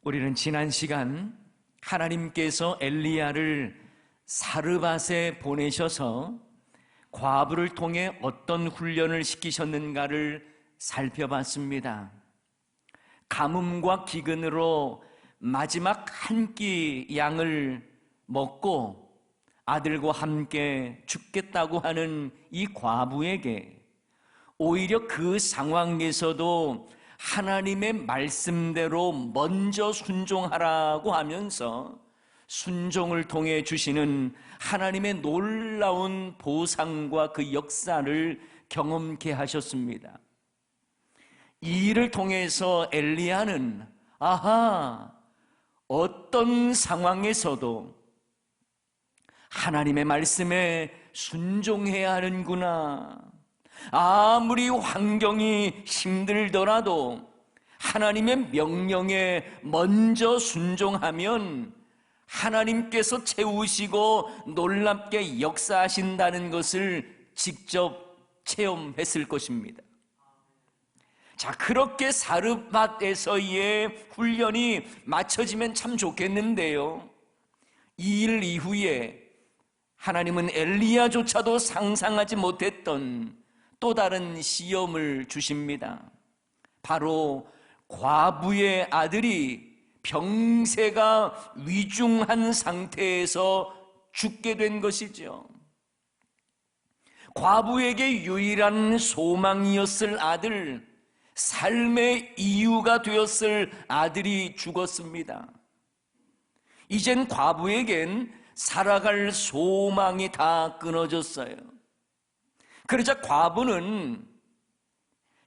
우리는 지난 시간 하나님께서 엘리야를 사르밧에 보내셔서 과부를 통해 어떤 훈련을 시키셨는가를 살펴봤습니다. 가뭄과 기근으로 마지막 한 끼 양을 먹고 아들과 함께 죽겠다고 하는 이 과부에게 오히려 그 상황에서도 하나님의 말씀대로 먼저 순종하라고 하면서 순종을 통해 주시는 하나님의 놀라운 보상과 그 역사를 경험케 하셨습니다. 이 일을 통해서 엘리야는 어떤 상황에서도 하나님의 말씀에 순종해야 하는구나, 아무리 환경이 힘들더라도 하나님의 명령에 먼저 순종하면 하나님께서 채우시고 놀랍게 역사하신다는 것을 직접 체험했을 것입니다. 자, 그렇게 사르밧에서의 훈련이 마쳐지면 참 좋겠는데요, 이 일 이후에 하나님은 엘리야조차도 상상하지 못했던 또 다른 시험을 주십니다. 바로 과부의 아들이 병세가 위중한 상태에서 죽게 된 것이죠. 과부에게 유일한 소망이었을 아들, 삶의 이유가 되었을 아들이 죽었습니다. 이젠 과부에겐 살아갈 소망이 다 끊어졌어요. 그러자 과부는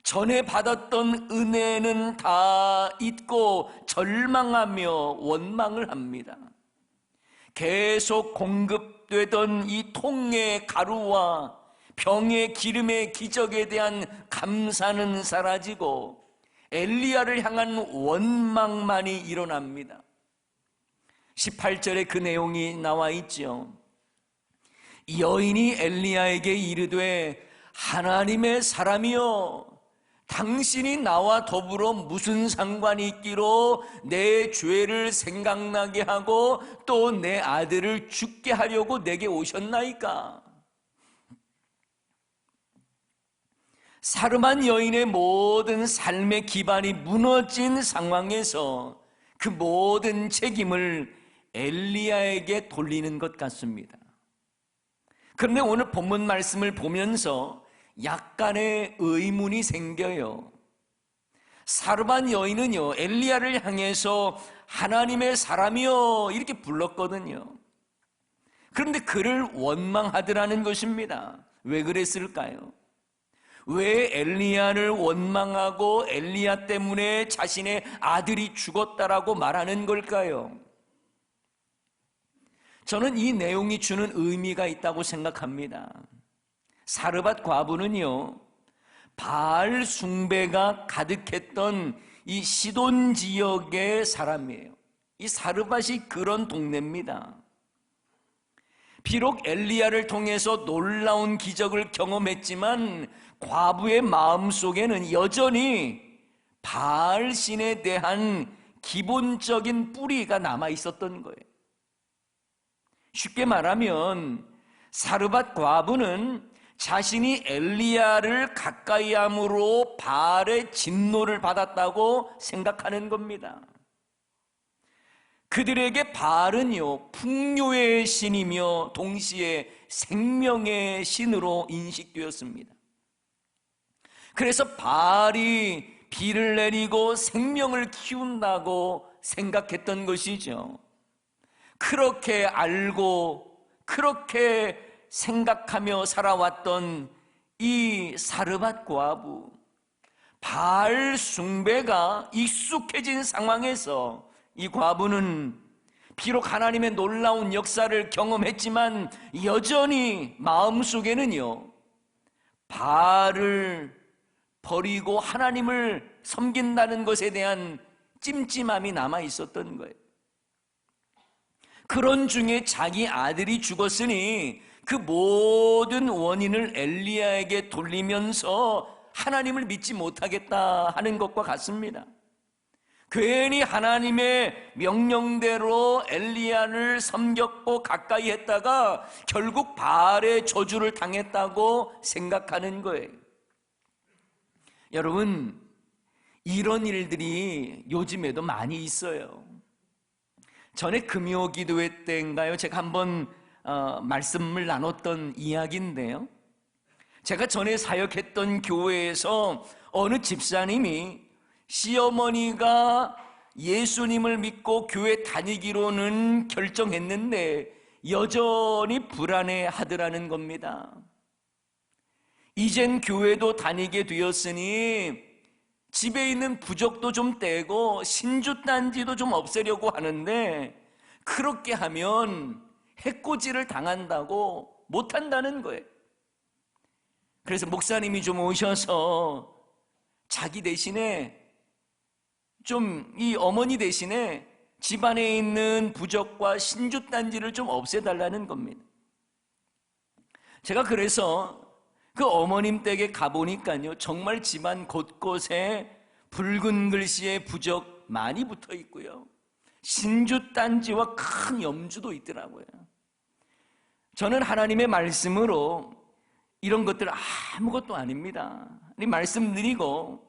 전에 받았던 은혜는 다 잊고 절망하며 원망을 합니다. 계속 공급되던 이 통의 가루와 병의 기름의 기적에 대한 감사는 사라지고 엘리야를 향한 원망만이 일어납니다. 18절에 그 내용이 나와 있죠. 여인이 엘리야에게 이르되 하나님의 사람이여, 당신이 나와 더불어 무슨 상관이 있기로 내 죄를 생각나게 하고 또 내 아들을 죽게 하려고 내게 오셨나이까? 사르밧 여인의 모든 삶의 기반이 무너진 상황에서 그 모든 책임을 엘리야에게 돌리는 것 같습니다. 그런데 오늘 본문 말씀을 보면서 약간의 의문이 생겨요. 사르밧 여인은요, 엘리야를 향해서 하나님의 사람이여 이렇게 불렀거든요. 그런데 그를 원망하더라는 것입니다. 왜 그랬을까요? 왜 엘리야를 원망하고 엘리야 때문에 자신의 아들이 죽었다라고 말하는 걸까요? 저는 이 내용이 주는 의미가 있다고 생각합니다. 사르밧 과부는요, 바알 숭배가 가득했던 이 시돈 지역의 사람이에요. 이 사르밧이 그런 동네입니다. 비록 엘리야를 통해서 놀라운 기적을 경험했지만 과부의 마음속에는 여전히 바알 신에 대한 기본적인 뿌리가 남아 있었던 거예요. 쉽게 말하면 사르밧 과부는 자신이 엘리야를 가까이 함으로 바알의 진노를 받았다고 생각하는 겁니다. 그들에게 바알은요, 풍요의 신이며 동시에 생명의 신으로 인식되었습니다. 그래서 바알이 비를 내리고 생명을 키운다고 생각했던 것이죠. 그렇게 알고 그렇게 생각하며 살아왔던 이 사르밧 과부, 바알 숭배가 익숙해진 상황에서 이 과부는 비록 하나님의 놀라운 역사를 경험했지만 여전히 마음속에는요, 바알을 버리고 하나님을 섬긴다는 것에 대한 찜찜함이 남아 있었던 거예요. 그런 중에 자기 아들이 죽었으니 그 모든 원인을 엘리야에게 돌리면서 하나님을 믿지 못하겠다 하는 것과 같습니다. 괜히 하나님의 명령대로 엘리야를 섬겼고 가까이 했다가 결국 바알의 저주를 당했다고 생각하는 거예요. 여러분, 이런 일들이 요즘에도 많이 있어요. 전에 금요 기도회 때인가요? 제가 한번 말씀을 나눴던 이야기인데요. 제가 전에 사역했던 교회에서 어느 집사님이 시어머니가 예수님을 믿고 교회 다니기로는 결정했는데 여전히 불안해 하더라는 겁니다. 이젠 교회도 다니게 되었으니 집에 있는 부적도 좀 떼고 신주단지도 좀 없애려고 하는데 그렇게 하면 해코지를 당한다고 못한다는 거예요. 그래서 목사님이 좀 오셔서 자기 대신에 좀 이 어머니 대신에 집안에 있는 부적과 신주단지를 좀 없애달라는 겁니다. 제가 그래서 그 어머님 댁에 가보니까요, 정말 집안 곳곳에 붉은 글씨의 부적 많이 붙어 있고요, 신주단지와 큰 염주도 있더라고요. 저는 하나님의 말씀으로 이런 것들 아무것도 아닙니다. 말씀드리고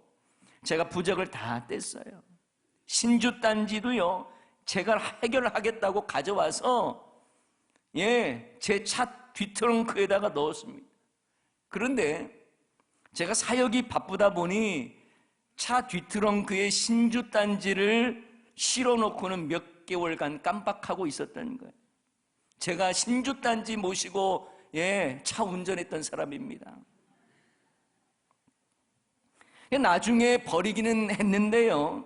제가 부적을 다 뗐어요. 신주단지도요, 제가 해결하겠다고 가져와서 제 차 뒤트렁크에다가 넣었습니다. 그런데 제가 사역이 바쁘다 보니 차 뒤트렁크에 신주단지를 실어놓고는 몇 개월간 깜빡하고 있었던 거예요. 제가 신주단지 모시고 차 운전했던 사람입니다. 나중에 버리기는 했는데요,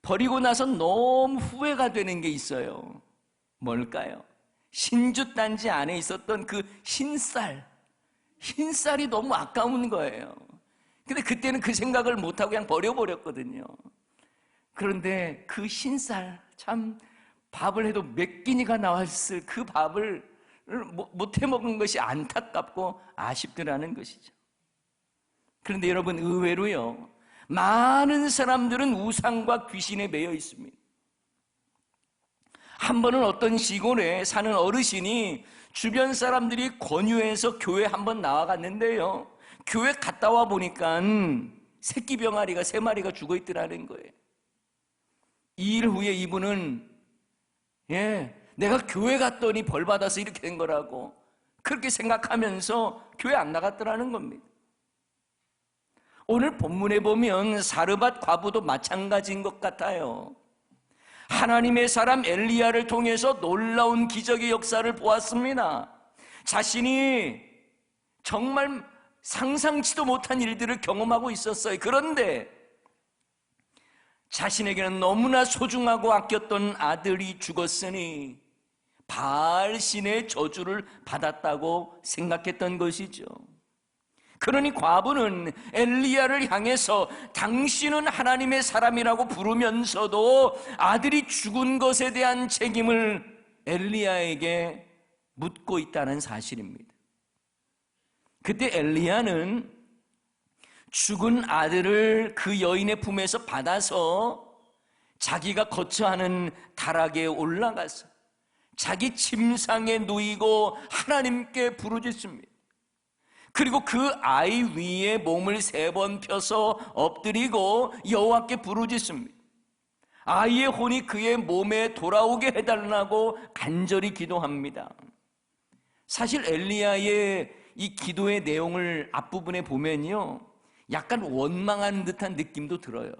버리고 나서 너무 후회가 되는 게 있어요. 뭘까요? 신주단지 안에 있었던 그 흰쌀이 너무 아까운 거예요. 근데 그때는 그 생각을 못하고 그냥 버려버렸거든요. 그런데 그 흰쌀, 참 밥을 해도 몇 끼니가 나왔을 그 밥을 못 해먹은 것이 안타깝고 아쉽더라는 것이죠. 그런데 여러분, 의외로요, 많은 사람들은 우상과 귀신에 매여 있습니다. 한 번은 어떤 시골에 사는 어르신이 주변 사람들이 권유해서 교회 한번 나와갔는데요, 교회 갔다 와 보니까 새끼 병아리가 3마리가 죽어 있더라는 거예요. 2일 후에 이분은 내가 교회 갔더니 벌 받아서 이렇게 된 거라고 그렇게 생각하면서 교회 안 나갔더라는 겁니다. 오늘 본문에 보면 사르밧 과부도 마찬가지인 것 같아요. 하나님의 사람 엘리야를 통해서 놀라운 기적의 역사를 보았습니다. 자신이 정말 상상치도 못한 일들을 경험하고 있었어요. 그런데 자신에게는 너무나 소중하고 아꼈던 아들이 죽었으니 바알 신의 저주를 받았다고 생각했던 것이죠. 그러니 과부는 엘리야를 향해서 당신은 하나님의 사람이라고 부르면서도 아들이 죽은 것에 대한 책임을 엘리야에게 묻고 있다는 사실입니다. 그때 엘리야는 죽은 아들을 그 여인의 품에서 받아서 자기가 거처하는 다락에 올라가서 자기 침상에 누이고 하나님께 부르짖습니다. 그리고 그 아이 위에 몸을 3번 펴서 엎드리고 여호와께 부르짖습니다. 아이의 혼이 그의 몸에 돌아오게 해달라고 간절히 기도합니다. 사실 엘리야의 이 기도의 내용을 앞부분에 보면요, 약간 원망한 듯한 느낌도 들어요.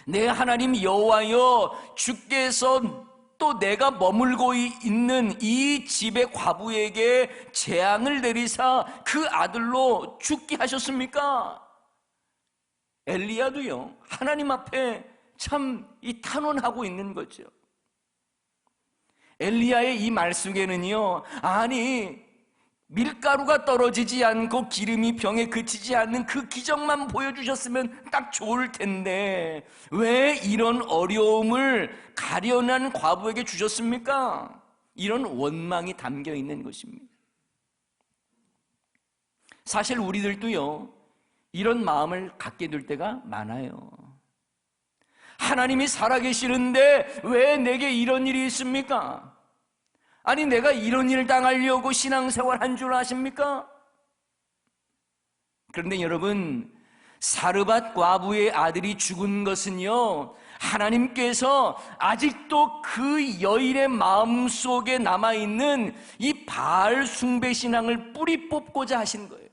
내 하나님 여호와여, 주께서 또 내가 머물고 있는 이 집의 과부에게 재앙을 내리사 그 아들로 죽게 하셨습니까? 엘리야도요, 하나님 앞에 참 탄원하고 있는 거죠. 엘리야의 이 말 속에는요, 아니 밀가루가 떨어지지 않고 기름이 병에 그치지 않는 그 기적만 보여주셨으면 딱 좋을 텐데 왜 이런 어려움을 가련한 과부에게 주셨습니까? 이런 원망이 담겨 있는 것입니다. 사실 우리들도요, 이런 마음을 갖게 될 때가 많아요. 하나님이 살아계시는데 왜 내게 이런 일이 있습니까? 아니, 내가 이런 일 당하려고 신앙생활 한 줄 아십니까? 그런데 여러분, 사르밧 과부의 아들이 죽은 것은요, 하나님께서 아직도 그 여인의 마음속에 남아있는 이 바알 숭배 신앙을 뿌리 뽑고자 하신 거예요.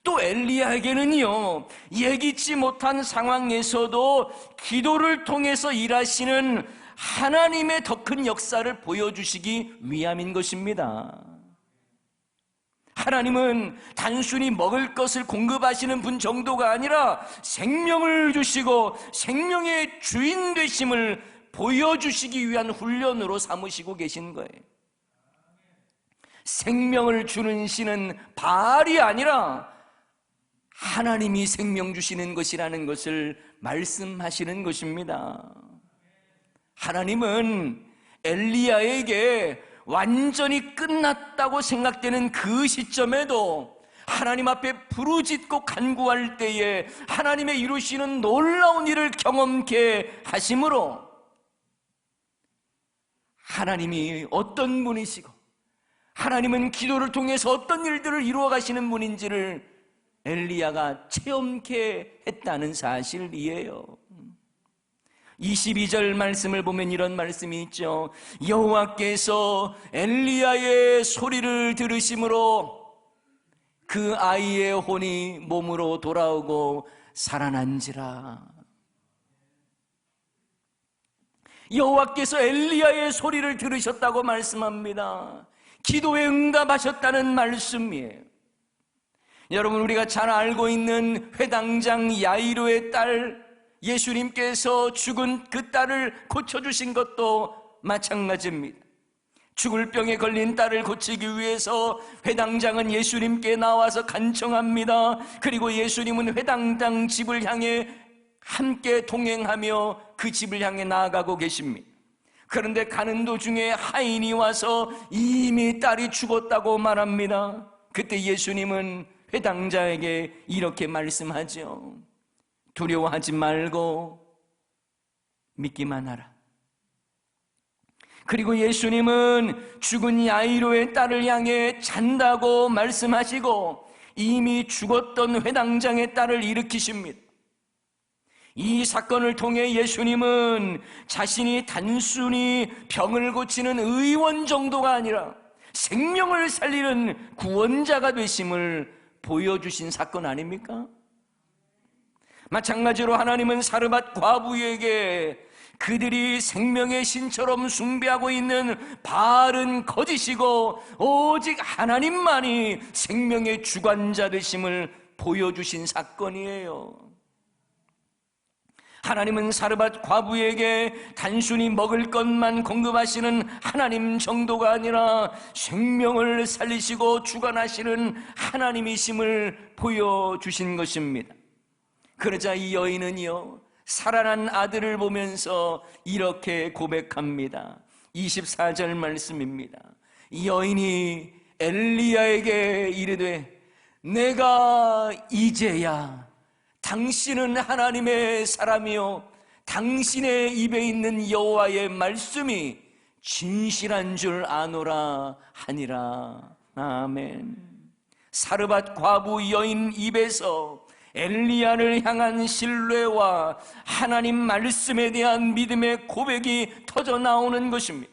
또 엘리야에게는요, 예기치 못한 상황에서도 기도를 통해서 일하시는 하나님의 더 큰 역사를 보여주시기 위함인 것입니다. 하나님은 단순히 먹을 것을 공급하시는 분 정도가 아니라 생명을 주시고 생명의 주인 되심을 보여주시기 위한 훈련으로 삼으시고 계신 거예요. 생명을 주는 신은 바알이 아니라 하나님이 생명 주시는 것이라는 것을 말씀하시는 것입니다. 하나님은 엘리야에게 완전히 끝났다고 생각되는 그 시점에도 하나님 앞에 부르짖고 간구할 때에 하나님의 이루시는 놀라운 일을 경험케 하심으로 하나님이 어떤 분이시고 하나님은 기도를 통해서 어떤 일들을 이루어 가시는 분인지를 엘리야가 체험케 했다는 사실이에요. 22절 말씀을 보면 이런 말씀이 있죠. 여호와께서 엘리야의 소리를 들으심으로 그 아이의 혼이 몸으로 돌아오고 살아난지라. 여호와께서 엘리야의 소리를 들으셨다고 말씀합니다. 기도에 응답하셨다는 말씀이에요. 여러분, 우리가 잘 알고 있는 회당장 야이로의 딸, 예수님께서 죽은 그 딸을 고쳐주신 것도 마찬가지입니다. 죽을 병에 걸린 딸을 고치기 위해서 회당장은 예수님께 나와서 간청합니다. 그리고 예수님은 회당장 집을 향해 함께 동행하며 그 집을 향해 나아가고 계십니다. 그런데 가는 도중에 하인이 와서 이미 딸이 죽었다고 말합니다. 그때 예수님은 회당자에게 이렇게 말씀하죠. 두려워하지 말고 믿기만 하라. 그리고 예수님은 죽은 야이로의 딸을 향해 잔다고 말씀하시고 이미 죽었던 회당장의 딸을 일으키십니다. 이 사건을 통해 예수님은 자신이 단순히 병을 고치는 의원 정도가 아니라 생명을 살리는 구원자가 되심을 보여주신 사건 아닙니까? 마찬가지로 하나님은 사르밧 과부에게 그들이 생명의 신처럼 숭배하고 있는 바알은 거짓이고 오직 하나님만이 생명의 주관자 되심을 보여주신 사건이에요. 하나님은 사르밧 과부에게 단순히 먹을 것만 공급하시는 하나님 정도가 아니라 생명을 살리시고 주관하시는 하나님이심을 보여주신 것입니다. 그러자 이 여인은요, 살아난 아들을 보면서 이렇게 고백합니다. 24절 말씀입니다. 이 여인이 엘리야에게 이르되 내가 이제야 당신은 하나님의 사람이요 당신의 입에 있는 여호와의 말씀이 진실한 줄 아노라 하니라. 아멘. 사르밧 과부 여인 입에서 엘리야를 향한 신뢰와 하나님 말씀에 대한 믿음의 고백이 터져 나오는 것입니다.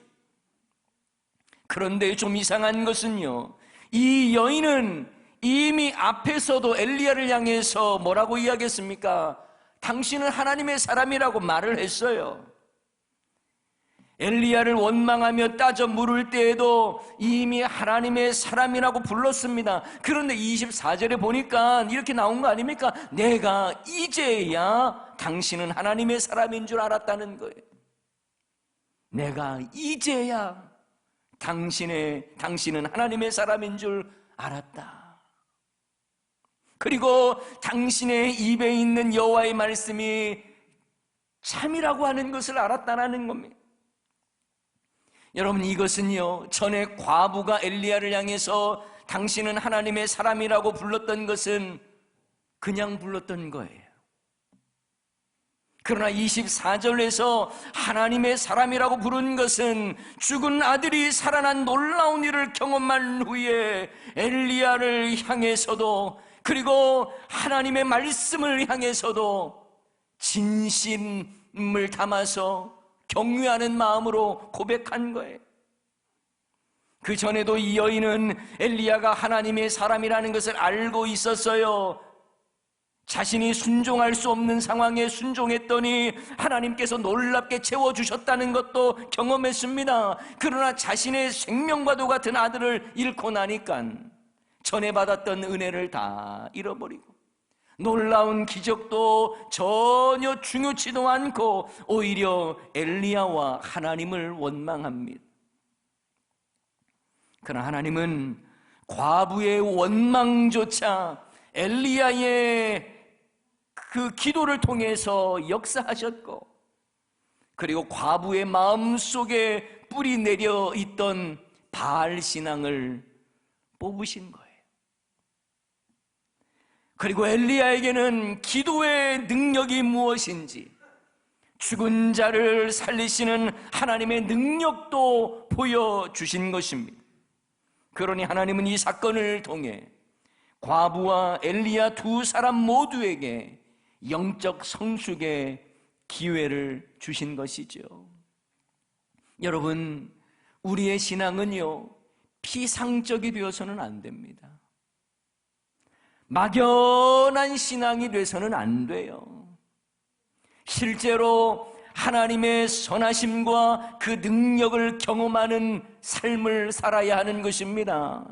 그런데 좀 이상한 것은요, 이 여인은 이미 앞에서도 엘리야를 향해서 뭐라고 이야기했습니까? 당신은 하나님의 사람이라고 말을 했어요. 엘리야를 원망하며 따져 물을 때에도 이미 하나님의 사람이라고 불렀습니다. 그런데 24절에 보니까 이렇게 나온 거 아닙니까? 내가 이제야 당신은 하나님의 사람인 줄 알았다는 거예요. 내가 이제야 당신은 하나님의 사람인 줄 알았다. 그리고 당신의 입에 있는 여호와의 말씀이 참이라고 하는 것을 알았다는 겁니다. 여러분, 이것은요, 전에 과부가 엘리야를 향해서 당신은 하나님의 사람이라고 불렀던 것은 그냥 불렀던 거예요. 그러나 24절에서 하나님의 사람이라고 부른 것은 죽은 아들이 살아난 놀라운 일을 경험한 후에 엘리야를 향해서도, 그리고 하나님의 말씀을 향해서도 진심을 담아서 경외하는 마음으로 고백한 거예요. 그 전에도 이 여인은 엘리야가 하나님의 사람이라는 것을 알고 있었어요. 자신이 순종할 수 없는 상황에 순종했더니 하나님께서 놀랍게 채워주셨다는 것도 경험했습니다. 그러나 자신의 생명과도 같은 아들을 잃고 나니까 전에 받았던 은혜를 다 잃어버리고 놀라운 기적도 전혀 중요치도 않고 오히려 엘리야와 하나님을 원망합니다. 그러나 하나님은 과부의 원망조차 엘리야의 그 기도를 통해서 역사하셨고, 그리고 과부의 마음속에 뿌리 내려 있던 바알 신앙을 뽑으신 거예요. 그리고 엘리야에게는 기도의 능력이 무엇인지, 죽은 자를 살리시는 하나님의 능력도 보여주신 것입니다. 그러니 하나님은 이 사건을 통해 과부와 엘리야 두 사람 모두에게 영적 성숙의 기회를 주신 것이죠. 여러분, 우리의 신앙은요, 피상적이 되어서는 안 됩니다. 막연한 신앙이 돼서는 안 돼요. 실제로 하나님의 선하심과 그 능력을 경험하는 삶을 살아야 하는 것입니다.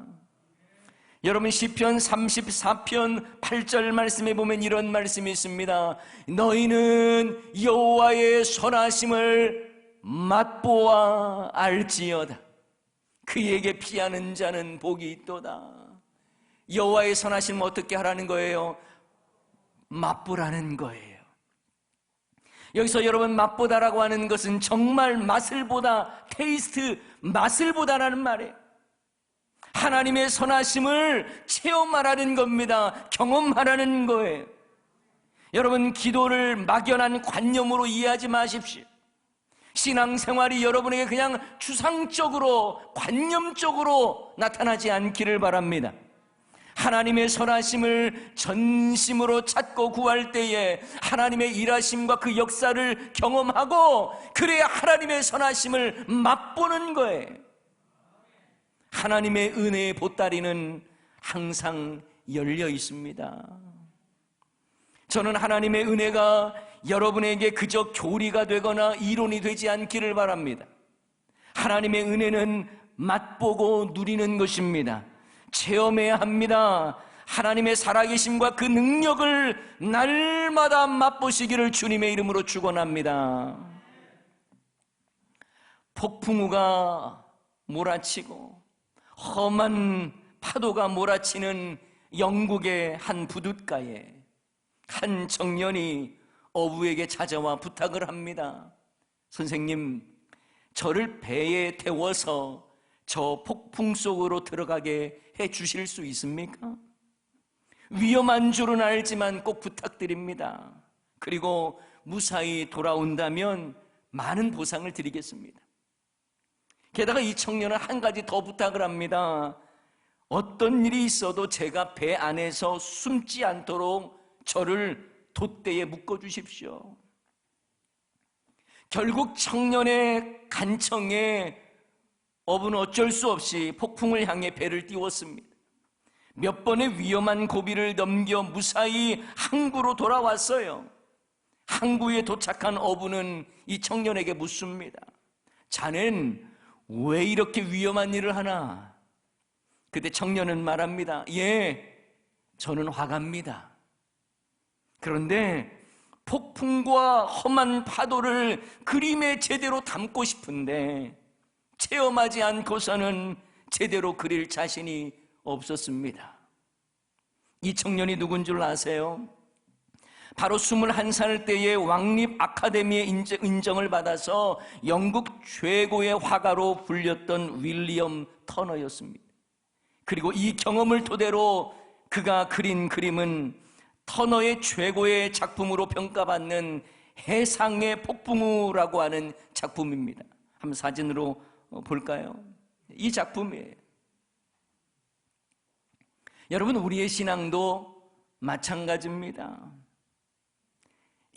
여러분, 시편 34편 8절 말씀에 보면 이런 말씀이 있습니다. 너희는 여호와의 선하심을 맛보아 알지어다. 그에게 피하는 자는 복이 있도다. 여호와의 선하심을 어떻게 하라는 거예요? 맛보라는 거예요. 여기서 여러분, 맛보다라고 하는 것은 정말 맛을 보다, 테이스트, 맛을 보다라는 말이에요. 하나님의 선하심을 체험하라는 겁니다. 경험하라는 거예요. 여러분, 기도를 막연한 관념으로 이해하지 마십시오. 신앙생활이 여러분에게 그냥 추상적으로, 관념적으로 나타나지 않기를 바랍니다. 하나님의 선하심을 전심으로 찾고 구할 때에 하나님의 일하심과 그 역사를 경험하고, 그래야 하나님의 선하심을 맛보는 거예요. 하나님의 은혜의 보따리는 항상 열려 있습니다. 저는 하나님의 은혜가 여러분에게 그저 교리가 되거나 이론이 되지 않기를 바랍니다. 하나님의 은혜는 맛보고 누리는 것입니다. 체험해야 합니다. 하나님의 살아계심과 그 능력을 날마다 맛보시기를 주님의 이름으로 축원합니다. 폭풍우가 몰아치고 험한 파도가 몰아치는 영국의 한 부둣가에 한 청년이 어부에게 찾아와 부탁을 합니다. 선생님, 저를 배에 태워서 저 폭풍 속으로 들어가게 해 주실 수 있습니까? 위험한 줄은 알지만 꼭 부탁드립니다. 그리고 무사히 돌아온다면 많은 보상을 드리겠습니다. 게다가 이 청년은 한 가지 더 부탁을 합니다. 어떤 일이 있어도 제가 배 안에서 숨지 않도록 저를 돛대에 묶어 주십시오. 결국 청년의 간청에 어부는 어쩔 수 없이 폭풍을 향해 배를 띄웠습니다. 몇 번의 위험한 고비를 넘겨 무사히 항구로 돌아왔어요. 항구에 도착한 어부는 이 청년에게 묻습니다. 자넨 왜 이렇게 위험한 일을 하나? 그때 청년은 말합니다. 예, 저는 화가입니다. 그런데 폭풍과 험한 파도를 그림에 제대로 담고 싶은데 체험하지 않고서는 제대로 그릴 자신이 없었습니다. 이 청년이 누군 줄 아세요? 바로 21살 때에 왕립 아카데미의 인정을 받아서 영국 최고의 화가로 불렸던 윌리엄 터너였습니다. 그리고 이 경험을 토대로 그가 그린 그림은 터너의 최고의 작품으로 평가받는 해상의 폭풍우라고 하는 작품입니다. 한번 사진으로 볼까요? 이 작품이에요. 여러분, 우리의 신앙도 마찬가지입니다.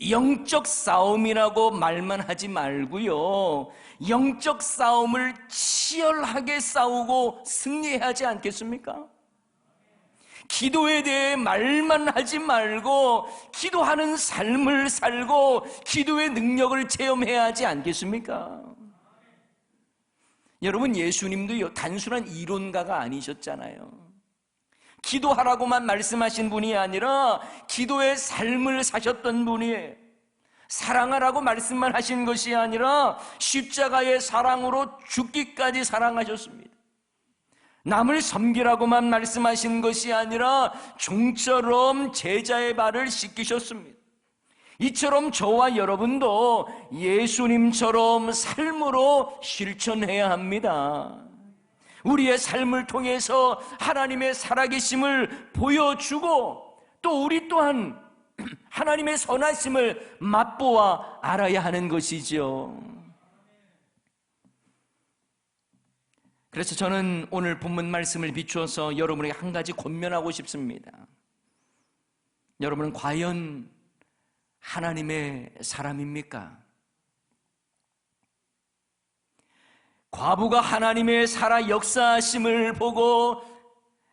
영적 싸움이라고 말만 하지 말고요, 영적 싸움을 치열하게 싸우고 승리해야 하지 않겠습니까? 기도에 대해 말만 하지 말고 기도하는 삶을 살고 기도의 능력을 체험해야 하지 않겠습니까? 여러분, 예수님도요, 단순한 이론가가 아니셨잖아요. 기도하라고만 말씀하신 분이 아니라 기도의 삶을 사셨던 분이에요. 사랑하라고 말씀만 하신 것이 아니라 십자가의 사랑으로 죽기까지 사랑하셨습니다. 남을 섬기라고만 말씀하신 것이 아니라 종처럼 제자의 발을 씻기셨습니다. 이처럼 저와 여러분도 예수님처럼 삶으로 실천해야 합니다. 우리의 삶을 통해서 하나님의 살아계심을 보여주고 또 우리 또한 하나님의 선하심을 맛보아 알아야 하는 것이죠. 그래서 저는 오늘 본문 말씀을 비추어서 여러분에게 한 가지 권면하고 싶습니다. 여러분은 과연 하나님의 사람입니까? 과부가 하나님의 살아 역사하심을 보고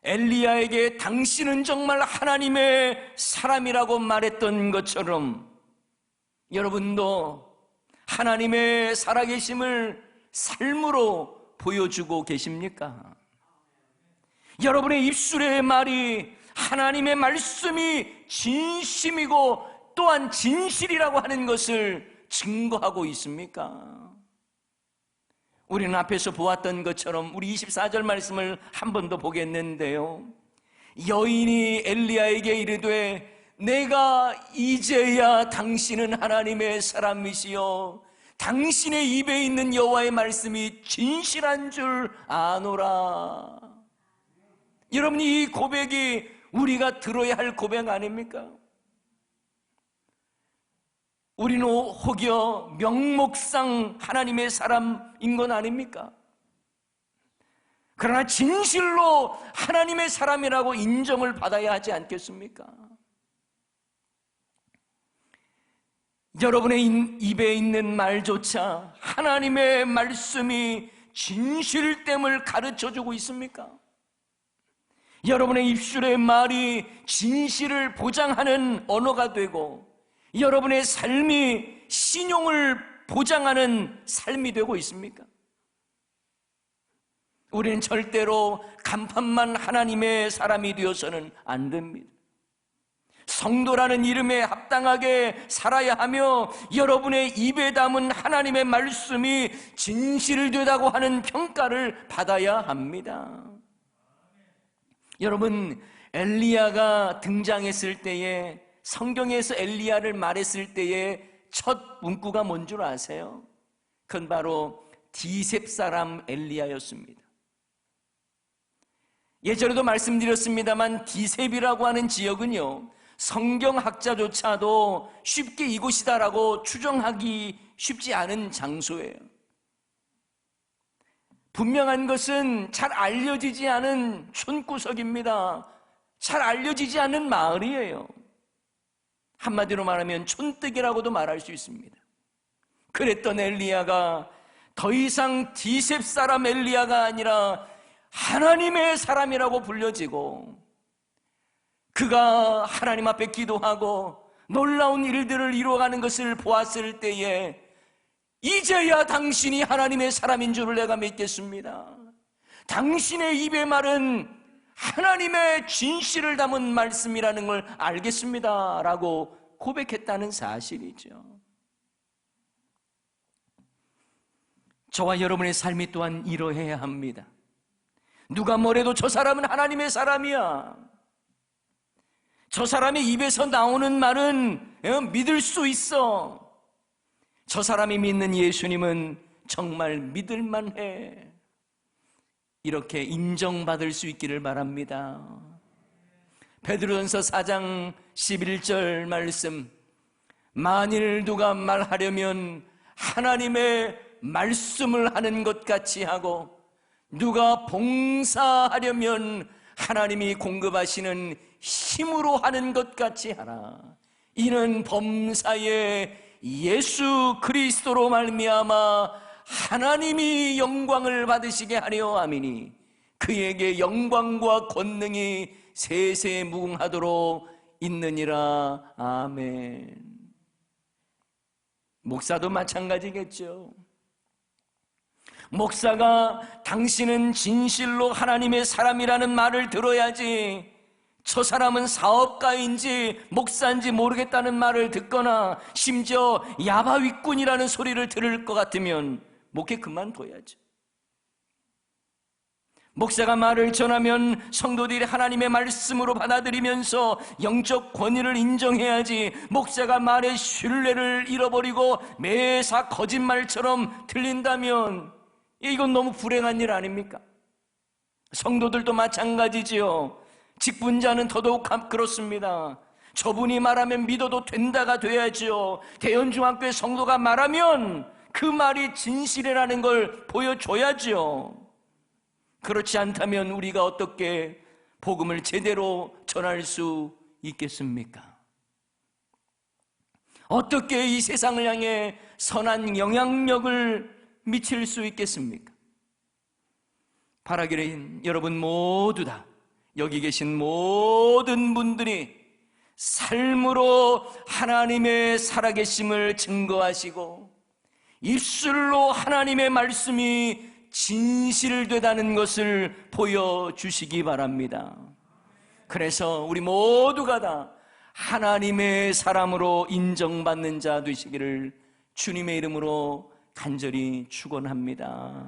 엘리야에게 당신은 정말 하나님의 사람이라고 말했던 것처럼 여러분도 하나님의 살아계심을 삶으로 보여주고 계십니까? 여러분의 입술의 말이 하나님의 말씀이 진심이고 또한 진실이라고 하는 것을 증거하고 있습니까? 우리는 앞에서 보았던 것처럼 우리 24절 말씀을 한 번 더 보겠는데요, 여인이 엘리야에게 이르되 내가 이제야 당신은 하나님의 사람이시여 당신의 입에 있는 여호와의 말씀이 진실한 줄 아노라. 여러분, 이 고백이 우리가 들어야 할 고백 아닙니까? 우리는 혹여 명목상 하나님의 사람인 건 아닙니까? 그러나 진실로 하나님의 사람이라고 인정을 받아야 하지 않겠습니까? 여러분의 입에 있는 말조차 하나님의 말씀이 진실됨을 가르쳐주고 있습니까? 여러분의 입술의 말이 진실을 보장하는 언어가 되고 여러분의 삶이 신용을 보장하는 삶이 되고 있습니까? 우리는 절대로 간판만 하나님의 사람이 되어서는 안 됩니다. 성도라는 이름에 합당하게 살아야 하며 여러분의 입에 담은 하나님의 말씀이 진실되다고 하는 평가를 받아야 합니다. 여러분, 엘리야가 등장했을 때에, 성경에서 엘리야를 말했을 때에 첫 문구가 뭔 줄 아세요? 그건 바로 디셉 사람 엘리야였습니다. 예전에도 말씀드렸습니다만 디셉이라고 하는 지역은요, 성경학자조차도 쉽게 이곳이다라고 추정하기 쉽지 않은 장소예요. 분명한 것은 잘 알려지지 않은 촌구석입니다. 잘 알려지지 않은 마을이에요. 한마디로 말하면 촌뜨기라고도 말할 수 있습니다. 그랬던 엘리야가 더 이상 디셉 사람 엘리야가 아니라 하나님의 사람이라고 불려지고, 그가 하나님 앞에 기도하고 놀라운 일들을 이루어가는 것을 보았을 때에 이제야 당신이 하나님의 사람인 줄을 내가 믿겠습니다. 당신의 입의 말은 하나님의 진실을 담은 말씀이라는 걸 알겠습니다 라고 고백했다는 사실이죠. 저와 여러분의 삶이 또한 이러해야 합니다. 누가 뭐래도 저 사람은 하나님의 사람이야, 저 사람의 입에서 나오는 말은 믿을 수 있어, 저 사람이 믿는 예수님은 정말 믿을만해, 이렇게 인정받을 수 있기를 바랍니다. 베드로전서 4장 11절 말씀, 만일 누가 말하려면 하나님의 말씀을 하는 것 같이 하고, 누가 봉사하려면 하나님이 공급하시는 힘으로 하는 것 같이 하라. 이는 범사에 예수 그리스도로 말미암아 하나님이 영광을 받으시게 하려 함이니 그에게 영광과 권능이 세세 무궁하도록 있느니라. 아멘. 목사도 마찬가지겠죠. 목사가 당신은 진실로 하나님의 사람이라는 말을 들어야지, 저 사람은 사업가인지 목사인지 모르겠다는 말을 듣거나 심지어 야바위꾼이라는 소리를 들을 것 같으면 목회 그만둬야죠. 목사가 말을 전하면 성도들이 하나님의 말씀으로 받아들이면서 영적 권위를 인정해야지, 목사가 말의 신뢰를 잃어버리고 매사 거짓말처럼 들린다면 이건 너무 불행한 일 아닙니까? 성도들도 마찬가지지요. 직분자는 더더욱 그렇습니다. 저분이 말하면 믿어도 된다가 돼야죠. 대연중학교의 성도가 말하면 그 말이 진실이라는 걸 보여줘야죠. 그렇지 않다면 우리가 어떻게 복음을 제대로 전할 수 있겠습니까? 어떻게 이 세상을 향해 선한 영향력을 미칠 수 있겠습니까? 바라기는 여러분 모두 다, 여기 계신 모든 분들이 삶으로 하나님의 살아계심을 증거하시고 입술로 하나님의 말씀이 진실되다는 것을 보여주시기 바랍니다. 그래서 우리 모두가 다 하나님의 사람으로 인정받는 자 되시기를 주님의 이름으로 간절히 축원합니다.